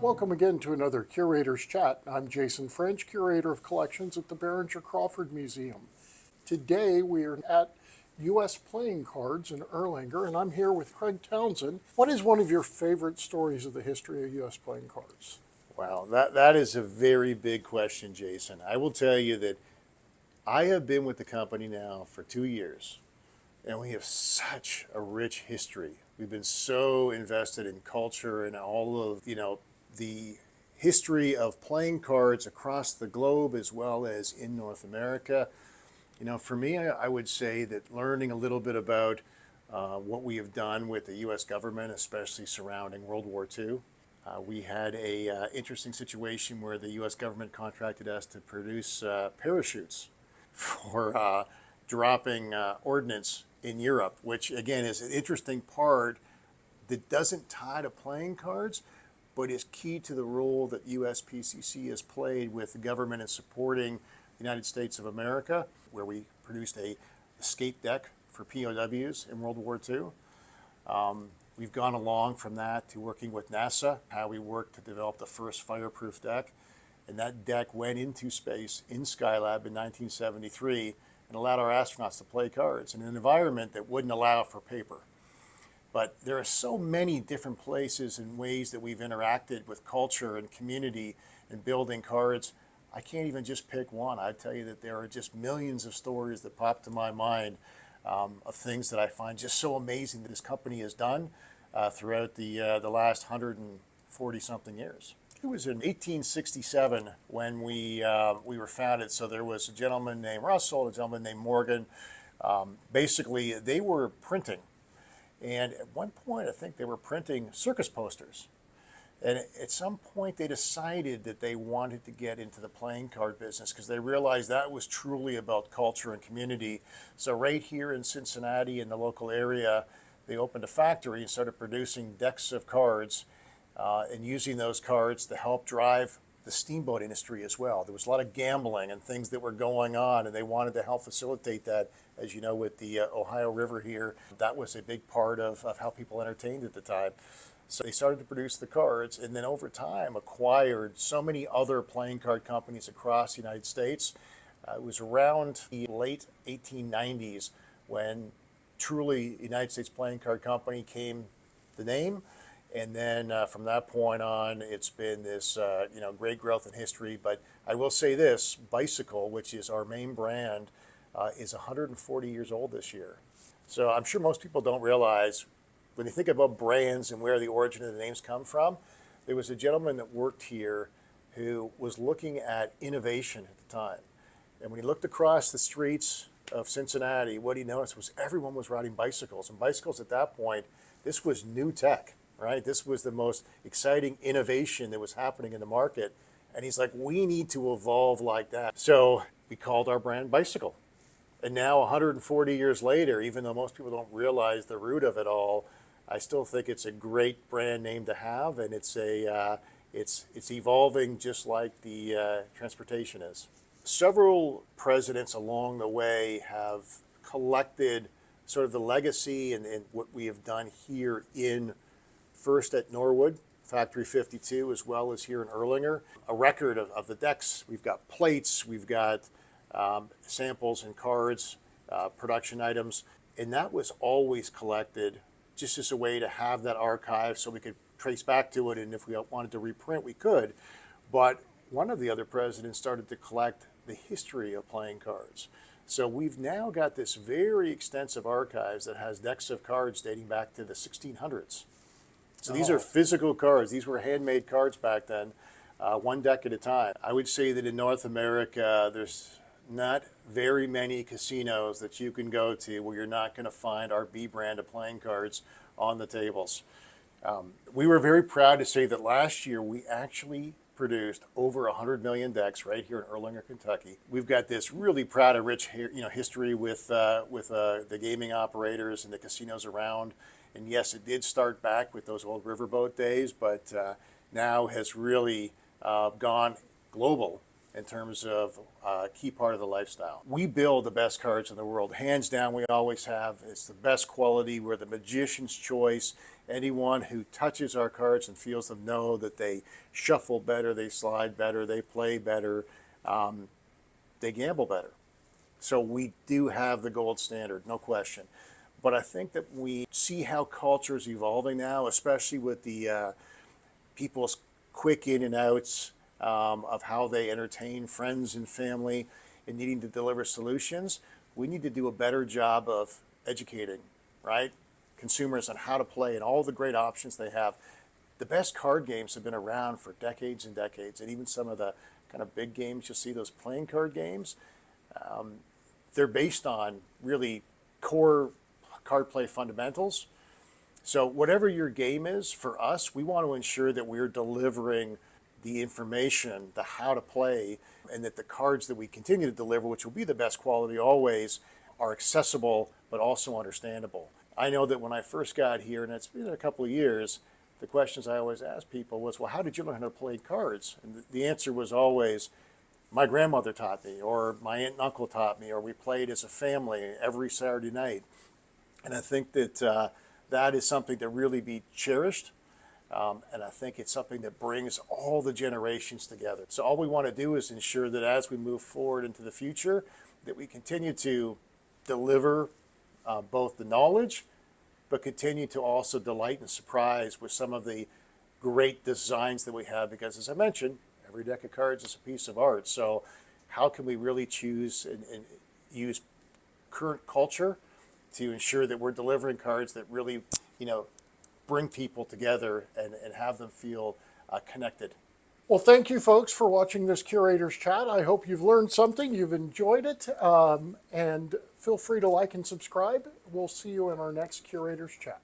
Welcome again to another Curator's Chat. I'm Jason French, Curator of Collections at the Behringer-Crawford Museum. Today we are at U.S. playing cards in Erlanger, and I'm here with Craig Townsend. What is one of your favorite stories of the history of U.S. playing cards? Wow, that is a very big question, Jason. I will tell you that I have been with the company now for 2 years, and we have such a rich history. We've been so invested in culture and all of, the history of playing cards across the globe as well as in North America. For me, I would say that learning a little bit about what we have done with the U.S. government, especially surrounding World War II. We had a interesting situation where the U.S. government contracted us to produce parachutes for dropping ordnance in Europe, which again is an interesting part that doesn't tie to playing cards, but is key to the role that USPCC has played with the government in supporting the United States of America, where we produced a escape deck for POWs in World War II. We've gone along from that to working with NASA, how we worked to develop the first fireproof deck. And that deck went into space in Skylab in 1973 and allowed our astronauts to play cards in an environment that wouldn't allow for paper. But there are so many different places and ways that we've interacted with culture and community and building cards. I can't even just pick one. I tell you that there are just millions of stories that pop to my mind of things that I find just so amazing that this company has done throughout the last 140-something years. It was in 1867 when we were founded. So there was a gentleman named Russell, a gentleman named Morgan. Basically, they were printing. And at one point, I think they were printing circus posters. And at some point, they decided that they wanted to get into the playing card business because they realized that was truly about culture and community. So right here in Cincinnati, in the local area, they opened a factory and started producing decks of cards and using those cards to help drive the steamboat industry as well. There was a lot of gambling and things that were going on, and they wanted to help facilitate that. As you know, with the Ohio River here, that was a big part of how people entertained at the time. So they started to produce the cards, and then over time acquired so many other playing card companies across the United States. It was around the late 1890s when truly United States Playing Card Company came the name. And then from that point on, it's been this great growth in history. But I will say this, Bicycle, which is our main brand, is 140 years old this year. So I'm sure most people don't realize when you think about brands and where the origin of the names come from, there was a gentleman that worked here who was looking at innovation at the time. And when he looked across the streets of Cincinnati, what he noticed was everyone was riding bicycles. And bicycles at that point, this was new tech, right? This was the most exciting innovation that was happening in the market. And he's like, we need to evolve like that. So we called our brand Bicycle. And now 140 years later, even though most people don't realize the root of it all, I still think it's a great brand name to have, and it's evolving just like the transportation is. Several presidents along the way have collected sort of the legacy and what we have done here first at Norwood, Factory 52, as well as here in Erlanger. A record of the decks. We've got plates, we've got samples and cards, production items, and that was always collected just as a way to have that archive so we could trace back to it, and if we wanted to reprint, we could. But one of the other presidents started to collect the history of playing cards. So we've now got this very extensive archives that has decks of cards dating back to the 1600s. So these are physical cards. These were handmade cards back then, one deck at a time. I would say that in North America, there's not very many casinos that you can go to where you're not going to find our B brand of playing cards on the tables. We were very proud to say that last year we actually produced over 100 million decks right here in Erlanger, Kentucky. We've got this really proud and rich history with the gaming operators and the casinos around. And yes, it did start back with those old riverboat days, but now has really gone global. in terms of a key part of the lifestyle. We build the best cards in the world, hands down. We always have. It's the best quality. We're the magician's choice. Anyone who touches our cards and feels them know that they shuffle better, they slide better, they play better, they gamble better. So we do have the gold standard, no question. But I think that we see how culture is evolving now, especially with the people's quick in and outs of how they entertain friends and family and needing to deliver solutions. We need to do a better job of educating, right, consumers on how to play and all the great options they have. The best card games have been around for decades and decades, and even some of the kind of big games, you'll see those playing card games, they're based on really core card play fundamentals. So whatever your game is, for us, we want to ensure that we're delivering the information, the how to play, and that the cards that we continue to deliver, which will be the best quality always, are accessible but also understandable. I know that when I first got here, and it's been a couple of years, the questions I always asked people was, well, how did you learn how to play cards? And the answer was always, my grandmother taught me, or my aunt and uncle taught me, or we played as a family every Saturday night. And I think that that is something to really be cherished. And I think it's something that brings all the generations together. So all we want to do is ensure that as we move forward into the future, that we continue to deliver both the knowledge, but continue to also delight and surprise with some of the great designs that we have. Because as I mentioned, every deck of cards is a piece of art. So how can we really choose and use current culture to ensure that we're delivering cards that really, bring people together and have them feel connected? Well, thank you, folks, for watching this Curator's Chat. I hope you've learned something, you've enjoyed it, and feel free to like and subscribe. We'll see you in our next Curator's Chat.